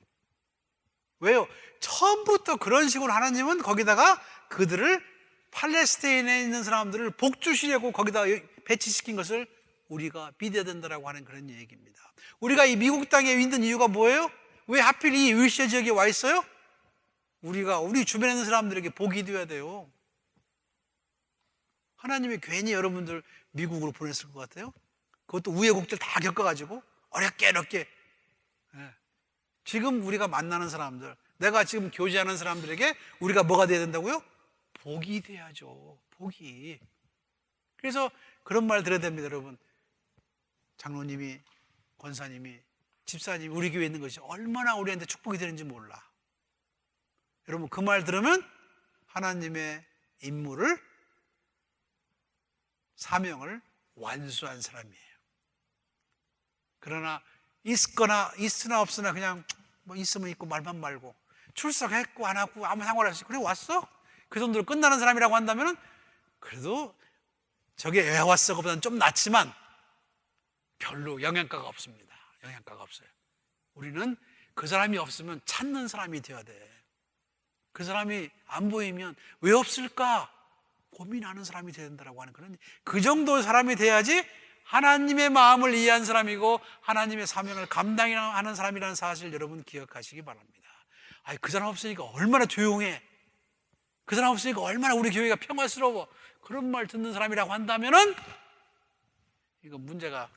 왜요? 처음부터 그런 식으로 하나님은 거기다가 그들을 팔레스타인에 있는 사람들을 복주시려고 거기다 배치시킨 것을 우리가 믿어야 된다라고 하는 그런 얘기입니다. 우리가 이 미국 땅에 있는 이유가 뭐예요? 왜 하필 이 윌시아 지역에 와 있어요? 우리가 우리 주변에 있는 사람들에게 복이 되어야 돼요. 하나님이 괜히 여러분들 미국으로 보냈을 것 같아요? 그것도 우여곡절 다 겪어가지고 어렵게 지금 우리가 만나는 사람들, 내가 지금 교제하는 사람들에게 우리가 뭐가 돼야 된다고요? 복이 돼야죠. 복이. 그래서 그런 말 들어야 됩니다, 여러분. 장로님이, 권사님이, 집사님이 우리 교회에 있는 것이 얼마나 우리한테 축복이 되는지 몰라. 여러분, 그 말 들으면 하나님의 임무를, 사명을 완수한 사람이에요. 그러나 있으나 없으나 그냥 뭐 있으면 있고 말만 말고 출석했고 안 하고 아무 상관없이 그래 왔어? 그 정도로 끝나는 사람이라고 한다면 그래도 저게 에와서보다는 좀 낫지만 별로 영향가가 없습니다. 영향가가 없어요. 우리는 그 사람이 없으면 찾는 사람이 되어야 돼. 그 사람이 안 보이면 왜 없을까 고민하는 사람이 되어야 된다고 하는 그런, 그 정도의 사람이 돼야지 하나님의 마음을 이해한 사람이고 하나님의 사명을 감당하는 사람이라는 사실 여러분 기억하시기 바랍니다. 아니, 그 사람 없으니까 얼마나 조용해, 그 사람 없으니까 얼마나 우리 교회가 평화스러워, 그런 말 듣는 사람이라고 한다면은 이거 문제가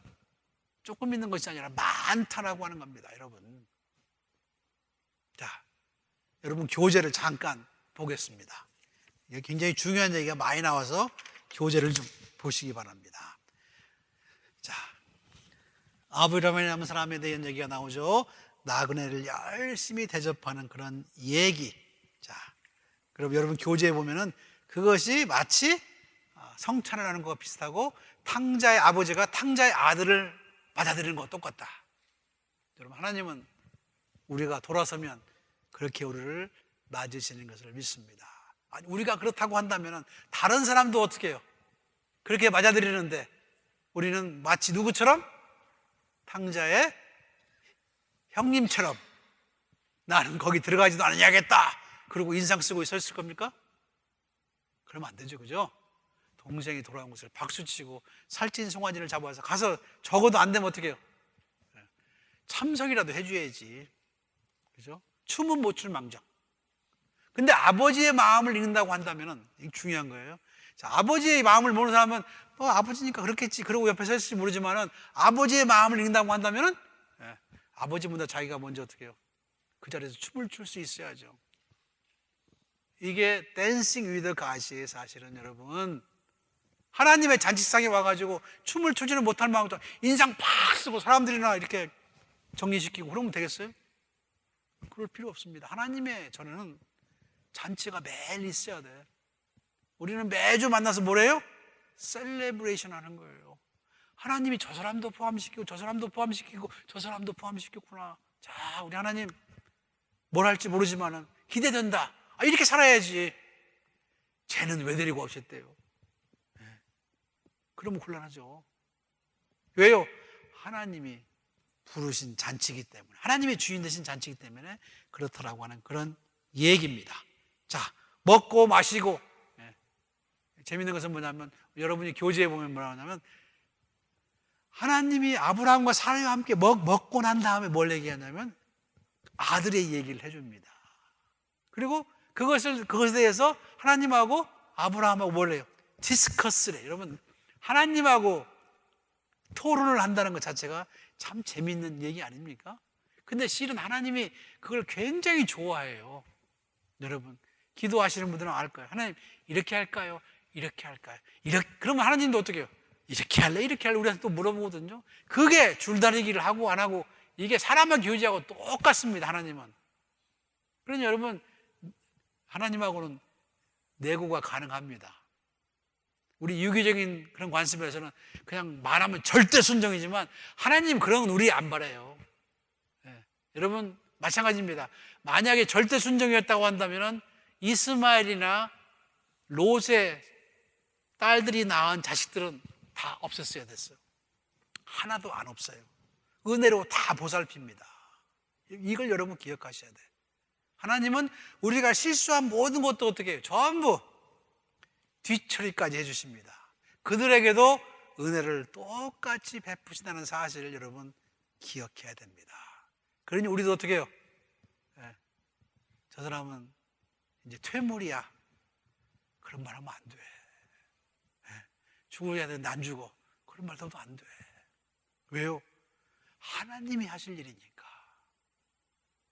조금 있는 것이 아니라 많다라고 하는 겁니다, 여러분. 자, 여러분 교제를 잠깐 보겠습니다. 이게 굉장히 중요한 얘기가 많이 나와서 교제를 좀 보시기 바랍니다. 자, 아브라함이라는 사람에 대한 얘기가 나오죠. 나그네를 열심히 대접하는 그런 얘기. 자, 그럼 여러분 교제에 보면은 그것이 마치 성찬을 하는 것과 비슷하고 탕자의 아버지가 탕자의 아들을 받아들이는 것과 똑같다. 여러분, 하나님은 우리가 돌아서면 그렇게 우리를 맞으시는 것을 믿습니다. 아니, 우리가 그렇다고 한다면 다른 사람도 어떻게 해요? 그렇게 맞아들이는데 우리는 마치 누구처럼? 탕자의 형님처럼 나는 거기 들어가지도 않으냐겠다 그러고 인상 쓰고 서 있을 겁니까? 그러면 안 되죠, 그죠? 동생이 돌아온 것을 박수치고 살찐 송아지를 잡아서 가서 적어도 안 되면 어떻게 해요? 참석이라도 해줘야지, 그죠? 춤은 못 출 망정. 근데 아버지의 마음을 읽는다고 한다면 이게 중요한 거예요. 자, 아버지의 마음을 모르는 사람은 아버지니까 그렇겠지 그러고 옆에 서 있을지 모르지만은 아버지의 마음을 읽는다고 한다면은 아버지보다 자기가 먼저 어떻게 해요? 그 자리에서 춤을 출 수 있어야죠. 이게 댄싱 위드 갓이에요. 사실은 여러분, 하나님의 잔치상에 와가지고 춤을 추지는 못할 망정 인상 팍 쓰고 사람들이나 이렇게 정리시키고 그러면 되겠어요? 그럴 필요 없습니다. 하나님의 저는 잔치가 매일 있어야 돼. 우리는 매주 만나서 뭐래요? 셀레브레이션 하는 거예요. 하나님이 저 사람도 포함시키고 저 사람도 포함시키고 저 사람도 포함시켰구나. 자, 우리 하나님 뭘 할지 모르지만은 기대된다. 이렇게 살아야지. 쟤는 왜 데리고 오셨대요? 그러면 곤란하죠. 왜요? 하나님이 부르신 잔치이기 때문에, 하나님의 주인 되신 잔치이기 때문에 그렇다라고 하는 그런 얘기입니다. 자, 먹고 마시고, 재밌는 것은 뭐냐면 여러분이 교제에 보면 뭐라고 하냐면 하나님이 아브라함과 사라와 함께 먹고 난 다음에 뭘 얘기하냐면 아들의 얘기를 해줍니다. 그리고 그것에 대해서 하나님하고 아브라함하고 뭘 해요? 디스커스래. 여러분, 하나님하고 토론을 한다는 것 자체가 참 재밌는 얘기 아닙니까? 근데 실은 하나님이 그걸 굉장히 좋아해요. 여러분, 기도하시는 분들은 알 거예요. 하나님, 이렇게 할까요? 이렇게 할까요? 그러면 하나님도 어떻게 해요? 이렇게 할래? 이렇게 할래? 우리한테 또 물어보거든요. 그게 줄다리기를 하고 안 하고 이게 사람과 교제하고 똑같습니다. 하나님은. 그러니 여러분, 하나님하고는 내고가 가능합니다. 우리 유기적인 그런 관습에서는 그냥 말하면 절대 순종이지만 하나님 그런 건 우리 안 바라요. 여러분, 마찬가지입니다. 만약에 절대 순종이었다고 한다면 이스마엘이나 롯의 딸들이 낳은 자식들은 다 없앴어야 됐어요. 하나도 안 없어요. 은혜로 다 보살핍니다. 이걸 여러분 기억하셔야 돼요. 하나님은 우리가 실수한 모든 것도 어떻게 해요? 전부 뒤처리까지 해주십니다. 그들에게도 은혜를 똑같이 베푸신다는 사실을 여러분 기억해야 됩니다. 그러니 우리도 어떻게 해요? 저 사람은 이제 퇴물이야. 그런 말 하면 안 돼. 죽어야 되는데 안 죽어. 그런 말 해도 안 돼. 왜요? 하나님이 하실 일이니까.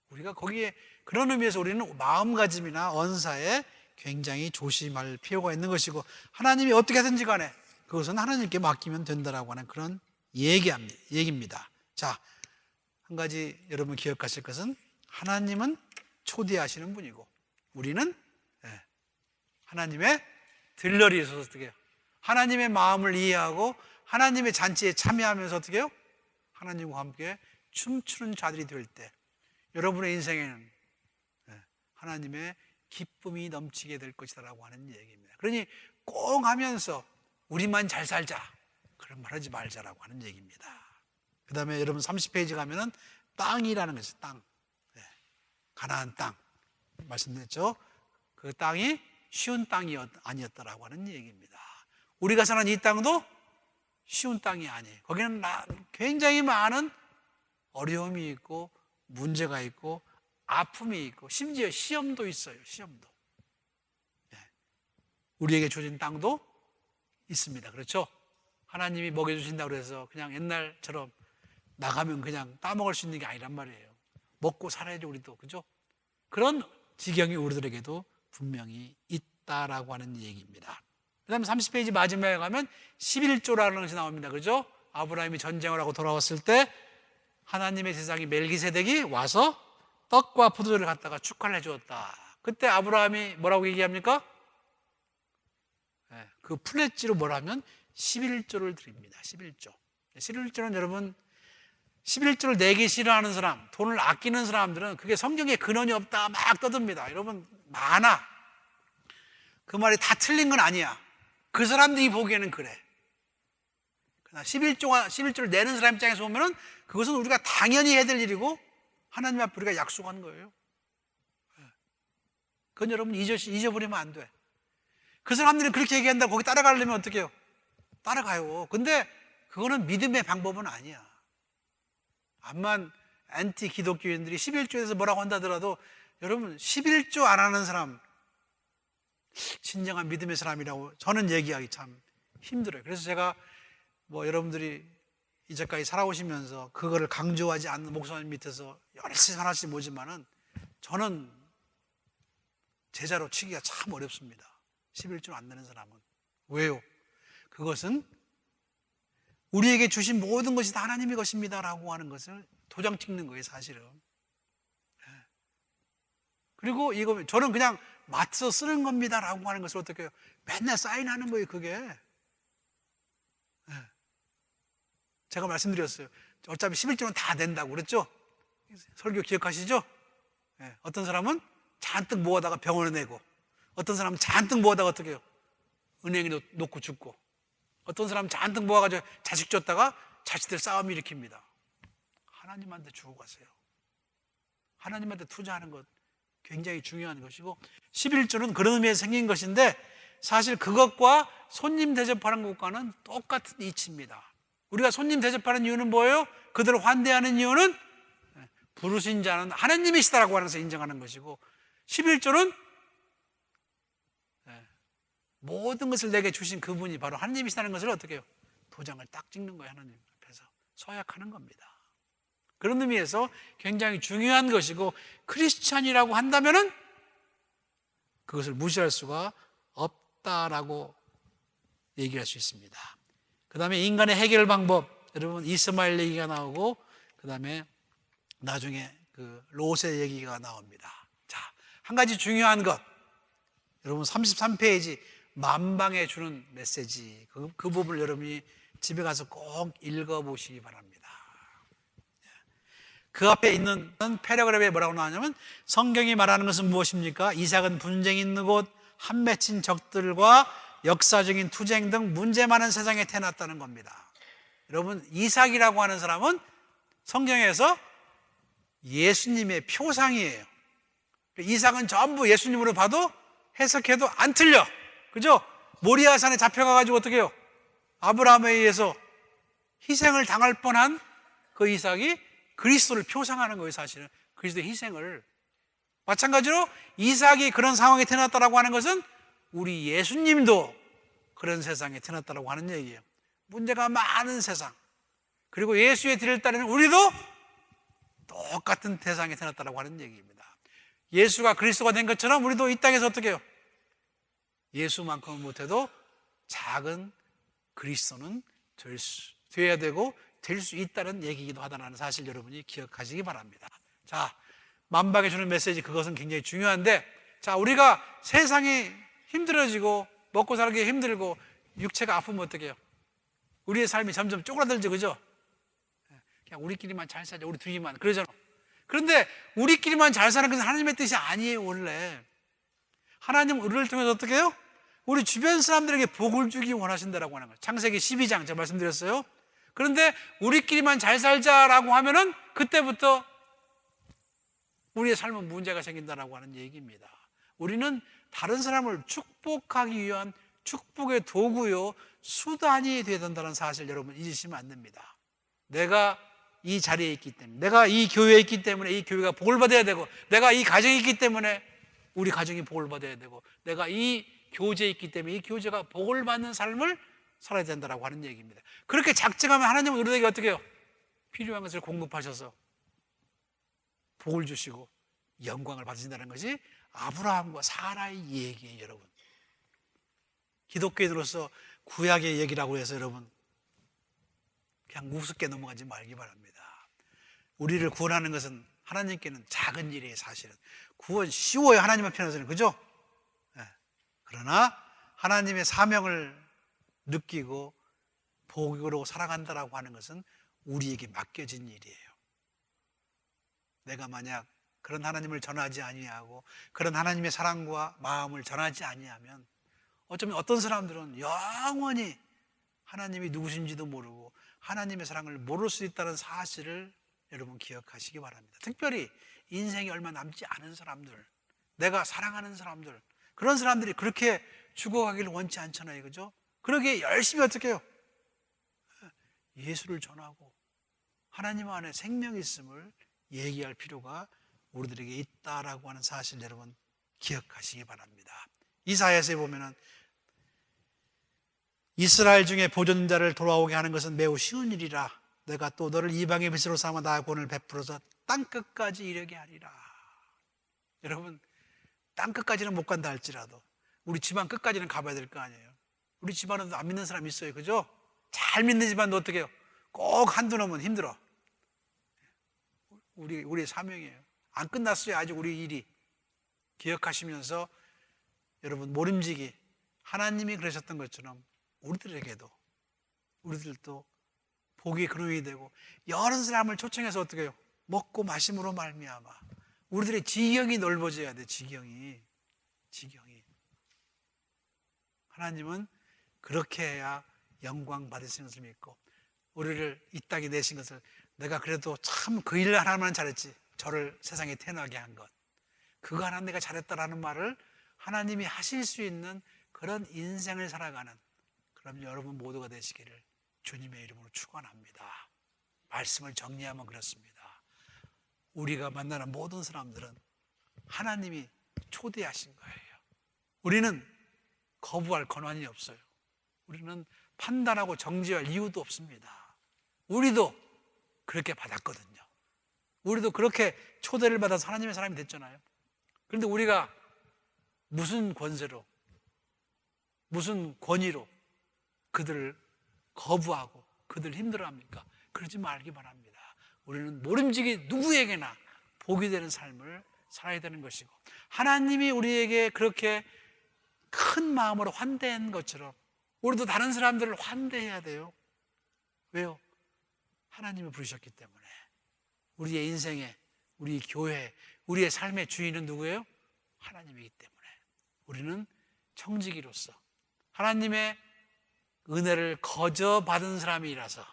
우리가 거기에 그런 의미에서 우리는 마음가짐이나 언사에 굉장히 조심할 필요가 있는 것이고, 하나님이 어떻게 하든지 간에 그것은 하나님께 맡기면 된다라고 하는 그런 얘기입니다. 자, 한 가지 여러분 기억하실 것은 하나님은 초대하시는 분이고, 우리는 하나님의 들러리에 서서 어떻게 해요? 하나님의 마음을 이해하고 하나님의 잔치에 참여하면서 어떻게 해요? 하나님과 함께 춤추는 자들이 될 때 여러분의 인생에는 하나님의 기쁨이 넘치게 될 것이라고 하는 얘기입니다. 그러니 꼭 하면서 우리만 잘 살자, 그런 말 하지 말자라고 하는 얘기입니다. 그 다음에 여러분 30페이지 가면은 땅이라는 것이 땅, 가나안 땅 말씀드렸죠. 그 땅이 쉬운 땅이 아니었다라고 하는 얘기입니다. 우리가 사는 이 땅도 쉬운 땅이 아니에요. 거기는 굉장히 많은 어려움이 있고 문제가 있고 아픔이 있고 심지어 시험도 있어요. 시험도. 우리에게 주어진 땅도 있습니다. 그렇죠? 하나님이 먹여주신다고 해서 그냥 옛날처럼 나가면 그냥 따먹을 수 있는 게 아니란 말이에요. 먹고 살아야죠, 우리도. 그죠? 그런 지경이 우리들에게도 분명히 있다라고 하는 얘기입니다. 그 다음에 30페이지 마지막에 가면 11조라는 것이 나옵니다. 그죠? 아브라함이 전쟁을 하고 돌아왔을 때 하나님의 제사장이 멜기세덱이 와서 떡과 포도주를 갖다가 축하를 해주었다. 그때 아브라함이 뭐라고 얘기합니까? 그 플랫지로 뭐라면 11조를 드립니다. 11조. 11조는 여러분, 11조를 내기 싫어하는 사람, 돈을 아끼는 사람들은 그게 성경에 근원이 없다 막 떠듭니다. 여러분, 많아. 그 말이 다 틀린 건 아니야. 그 사람들이 보기에는 그래. 그러나 11조를 내는 사람 입장에서 보면은 그것은 우리가 당연히 해야 될 일이고 하나님 앞에 우리가 약속한 거예요. 그건 여러분 잊어버리면 안 돼. 그 사람들이 그렇게 얘기한다고 거기 따라가려면 어떻게 해요? 따라가요. 근데 그거는 믿음의 방법은 아니야. 암만 안티 기독교인들이 11조에서 뭐라고 한다더라도 여러분 11조 안 하는 사람, 진정한 믿음의 사람이라고 저는 얘기하기 참 힘들어요. 그래서 제가 여러분들이 이제까지 살아오시면서 그거를 강조하지 않는 목사님 밑에서 열심히 하나씩 모지만은 저는 제자로 치기가 참 어렵습니다. 11조 안 내는 사람은. 왜요? 그것은 우리에게 주신 모든 것이 다 하나님의 것입니다라고 하는 것을 도장 찍는 거예요, 사실은. 그리고 이거 저는 그냥 맞서 쓰는 겁니다라고 하는 것을 어떻게 해요? 맨날 사인하는 거예요, 그게. 제가 말씀드렸어요. 어차피 11조는 다 낸다고 그랬죠? 설교 기억하시죠? 어떤 사람은 잔뜩 모아다가 병원에 내고, 어떤 사람은 잔뜩 모아다가 어떻게 해요? 은행에 놓고 죽고, 어떤 사람은 잔뜩 모아가지고 자식 줬다가 자식들 싸움 일으킵니다. 하나님한테 주고 가세요. 하나님한테 투자하는 것 굉장히 중요한 것이고, 11조는 그런 의미에서 생긴 것인데 사실 그것과 손님 대접하는 것과는 똑같은 이치입니다. 우리가 손님 대접하는 이유는 뭐예요? 그들을 환대하는 이유는 부르신 자는 하나님이시다라고 하는 것을 인정하는 것이고, 11조는 모든 것을 내게 주신 그분이 바로 하나님이시다는 것을 어떻게 해요? 도장을 딱 찍는 거예요. 하나님 앞에서 서약하는 겁니다. 그런 의미에서 굉장히 중요한 것이고, 크리스찬이라고 한다면은 그것을 무시할 수가 없다라고 얘기할 수 있습니다. 그 다음에 인간의 해결 방법, 여러분 이스마엘 얘기가 나오고, 그 다음에 나중에 그 롯의 얘기가 나옵니다. 자, 한 가지 중요한 것, 여러분 33페이지 만방에 주는 메시지, 그 부분을 여러분이 집에 가서 꼭 읽어보시기 바랍니다. 그 앞에 있는 패러그래프에 뭐라고 나오냐면, 성경이 말하는 것은 무엇입니까? 이삭은 분쟁이 있는 곳, 한 맺힌 적들과 역사적인 투쟁 등 문제 많은 세상에 태어났다는 겁니다. 여러분, 이삭이라고 하는 사람은 성경에서 예수님의 표상이에요. 이삭은 전부 예수님으로 봐도 해석해도 안 틀려. 그죠? 모리아산에 잡혀가가지고 어떻게 해요? 아브라함에 의해서 희생을 당할 뻔한 그 이삭이 그리스도를 표상하는 거예요. 사실은 그리스도의 희생을. 마찬가지로 이삭이 그런 상황에 태어났다라고 하는 것은 우리 예수님도 그런 세상에 태어났다라고 하는 얘기예요. 문제가 많은 세상, 그리고 예수의 뒤를 따르는 우리도 똑같은 세상에 태어났다라고 하는 얘기입니다. 예수가 그리스도가 된 것처럼 우리도 이 땅에서 어떻게 해요? 예수만큼은 못해도 작은 그리스도는 되어야 되고 될 수 있다는 얘기이기도 하다는 사실 여러분이 기억하시기 바랍니다. 자, 만박에 주는 메시지, 그것은 굉장히 중요한데, 자, 우리가 세상이 힘들어지고 먹고 살기 힘들고 육체가 아프면 어떻게 해요? 우리의 삶이 점점 쪼그라들죠, 그죠? 그냥 우리끼리만 잘 살자, 우리 둘이만, 그러잖아. 그런데 우리끼리만 잘 사는 것은 하나님의 뜻이 아니에요. 원래 하나님은 우리를 통해서 어떻게 해요? 우리 주변 사람들에게 복을 주기 원하신다라고 하는 거예요. 창세기 12장 제가 말씀드렸어요. 그런데 우리끼리만 잘 살자라고 하면은 그때부터 우리의 삶은 문제가 생긴다라고 하는 얘기입니다. 우리는 다른 사람을 축복하기 위한 축복의 도구요, 수단이 되어야 된다는 사실 여러분 잊으시면 안 됩니다. 내가 이 자리에 있기 때문에, 내가 이 교회에 있기 때문에 이 교회가 복을 받아야 되고, 내가 이 가정에 있기 때문에 우리 가정이 복을 받아야 되고, 내가 이 교제에 있기 때문에 이 교제가 복을 받는 삶을 살아야 된다고 하는 얘기입니다. 그렇게 작정하면 하나님은 우리에게 어떻게 해요? 필요한 것을 공급하셔서 복을 주시고 영광을 받으신다는 것이 아브라함과 사라의 얘기예요. 여러분, 기독교인으로서 구약의 얘기라고 해서 여러분 그냥 우습게 넘어가지 말기 바랍니다. 우리를 구원하는 것은 하나님께는 작은 일이에요. 사실은 구원 쉬워요, 하나님 앞에서는, 그죠? 네. 그러나 하나님의 사명을 느끼고 복으로 살아간다라고 하는 것은 우리에게 맡겨진 일이에요. 내가 만약 그런 하나님을 전하지 아니하고 그런 하나님의 사랑과 마음을 전하지 아니하면 어쩌면 어떤 사람들은 영원히 하나님이 누구신지도 모르고 하나님의 사랑을 모를 수 있다는 사실을 여러분 기억하시기 바랍니다. 특별히 인생이 얼마 남지 않은 사람들, 내가 사랑하는 사람들, 그런 사람들이 그렇게 죽어가기를 원치 않잖아요. 그죠? 그러기에 열심히 어떻게 해요? 예수를 전하고 하나님 안에 생명이 있음을 얘기할 필요가 우리들에게 있다라고 하는 사실 여러분 기억하시기 바랍니다. 이사야서에 보면은 이스라엘 중에 보존자를 돌아오게 하는 것은 매우 쉬운 일이라 내가 또 너를 이방의 빛으로 삼아 나의 구원을 베풀어서 땅끝까지 이르게 하리라. 여러분, 땅끝까지는 못 간다 할지라도 우리 집안 끝까지는 가봐야 될 거 아니에요. 우리 집안에도 안 믿는 사람 있어요. 그죠? 잘 믿는 집안도 어떻게 해요? 꼭 한두 놈은 힘들어. 우리의 사명이에요. 안 끝났어요, 아직 우리 일이. 기억하시면서 여러분, 모름지기 하나님이 그러셨던 것처럼 우리들도 복이 근원이 되고 여러 사람을 초청해서 어떻게 해요? 먹고 마심으로 말미암아 우리들의 지경이 넓어져야 돼. 지경이 하나님은 그렇게 해야 영광 받으시는 것을 믿고 우리를 이 땅에 내신 것을 내가 그래도 참 그 일을 하나만 잘했지, 저를 세상에 태어나게 한 것, 그거 하나 내가 잘했다라는 말을 하나님이 하실 수 있는 그런 인생을 살아가는 그럼 여러분 모두가 되시기를 주님의 이름으로 축원합니다. 말씀을 정리하면 그렇습니다. 우리가 만나는 모든 사람들은 하나님이 초대하신 거예요. 우리는 거부할 권한이 없어요. 우리는 판단하고 정죄할 이유도 없습니다. 우리도 그렇게 받았거든요. 우리도 그렇게 초대를 받아서 하나님의 사람이 됐잖아요. 그런데 우리가 무슨 권세로, 무슨 권위로 그들을 거부하고 그들 힘들어합니까? 그러지 말기 바랍니다. 우리는 모름지기 누구에게나 복이 되는 삶을 살아야 되는 것이고 하나님이 우리에게 그렇게 큰 마음으로 환대한 것처럼 우리도 다른 사람들을 환대해야 돼요. 왜요? 하나님이 부르셨기 때문에. 우리의 인생에, 우리 교회, 우리의 삶의 주인은 누구예요? 하나님이기 때문에 우리는 청지기로서 하나님의 은혜를 거저 받은 사람이라서.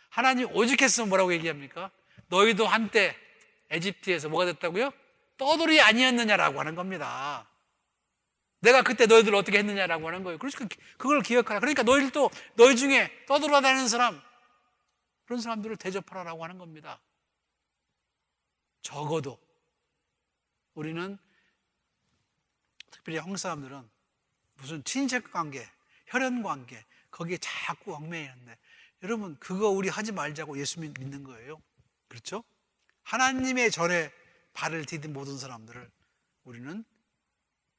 하나님 오죽했으면 뭐라고 얘기합니까? 너희도 한때 에집트에서 뭐가 됐다고요? 떠돌이 아니었느냐라고 하는 겁니다. 내가 그때 너희들 어떻게 했느냐라고 하는 거예요. 그러니까 그걸 기억하라. 그러니까 너희들도 너희 중에 떠돌아다니는 사람, 그런 사람들을 대접하라라고 하는 겁니다. 적어도 우리는, 특별히 한국 사람들은 무슨 친척 관계, 혈연 관계, 거기에 자꾸 얽매여 있는데, 여러분 그거 우리 하지 말자고 예수 믿는 거예요. 그렇죠? 하나님의 전에 발을 디딘 모든 사람들을 우리는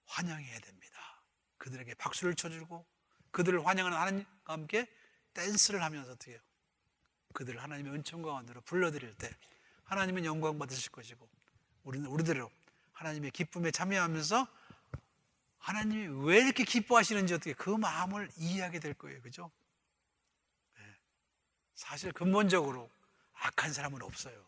환영해야 됩니다. 그들에게 박수를 쳐주고, 그들을 환영하는 하나님과 함께 댄스를 하면서 어떻게 해요? 그들을 하나님의 은총 가운데로 불러드릴 때 하나님은 영광 받으실 것이고, 우리는 우리대로 하나님의 기쁨에 참여하면서 하나님이 왜 이렇게 기뻐하시는지 어떻게 그 마음을 이해하게 될 거예요. 그죠? 네. 사실 근본적으로 악한 사람은 없어요.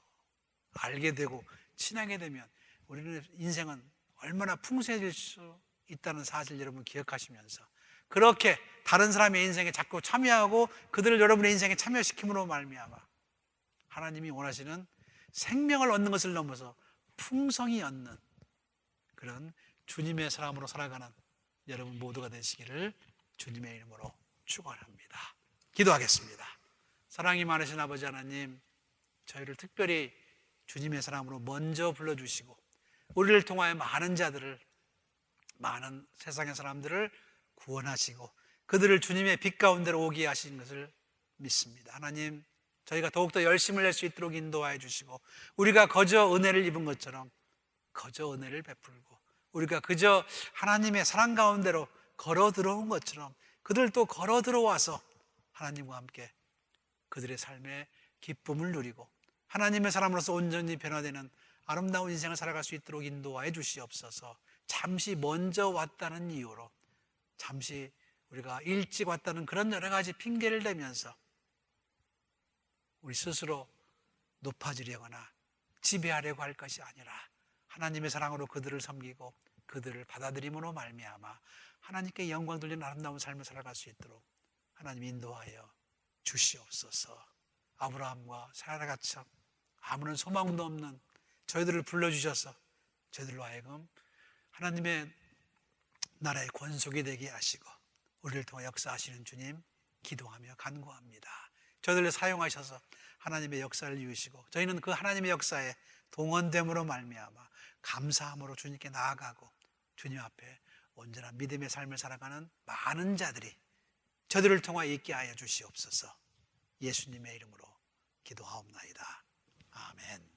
알게 되고 친하게 되면 우리는 인생은 얼마나 풍성해질 수 있다는 사실 여러분 기억하시면서, 그렇게 다른 사람의 인생에 자꾸 참여하고 그들을 여러분의 인생에 참여시킴으로 말미암아 하나님이 원하시는 생명을 얻는 것을 넘어서 풍성히 얻는 그런 주님의 사람으로 살아가는 여러분 모두가 되시기를 주님의 이름으로 축원합니다. 기도하겠습니다. 사랑이 많으신 아버지 하나님, 저희를 특별히 주님의 사람으로 먼저 불러주시고 우리를 통하여 많은 자들을, 많은 세상의 사람들을 구원하시고 그들을 주님의 빛 가운데로 오게 하신 것을 믿습니다. 하나님, 저희가 더욱더 열심을 낼 수 있도록 인도하여 주시고, 우리가 거저 은혜를 입은 것처럼 거저 은혜를 베풀고, 우리가 그저 하나님의 사랑 가운데로 걸어 들어온 것처럼 그들도 걸어 들어와서 하나님과 함께 그들의 삶의 기쁨을 누리고 하나님의 사람으로서 온전히 변화되는 아름다운 인생을 살아갈 수 있도록 인도하여 주시옵소서. 잠시 먼저 왔다는 이유로, 잠시 우리가 일찍 왔다는 그런 여러 가지 핑계를 대면서 우리 스스로 높아지려거나 지배하려고 할 것이 아니라 하나님의 사랑으로 그들을 섬기고 그들을 받아들임으로 말미암아 하나님께 영광 돌리는 아름다운 삶을 살아갈 수 있도록 하나님 인도하여 주시옵소서. 아브라함과 사라같이 아무런 소망도 없는 저희들을 불러주셔서 저희들로 하여금 하나님의 나라의 권속이 되게 하시고 우리를 통해 역사하시는 주님 기도하며 간구합니다. 저희들을 사용하셔서 하나님의 역사를 이루시고 저희는 그 하나님의 역사에 동원됨으로 말미암아 감사함으로 주님께 나아가고 주님 앞에 온전한 믿음의 삶을 살아가는 많은 자들이 저들을 통하여 있게 하여 주시옵소서. 예수님의 이름으로 기도하옵나이다. 아멘.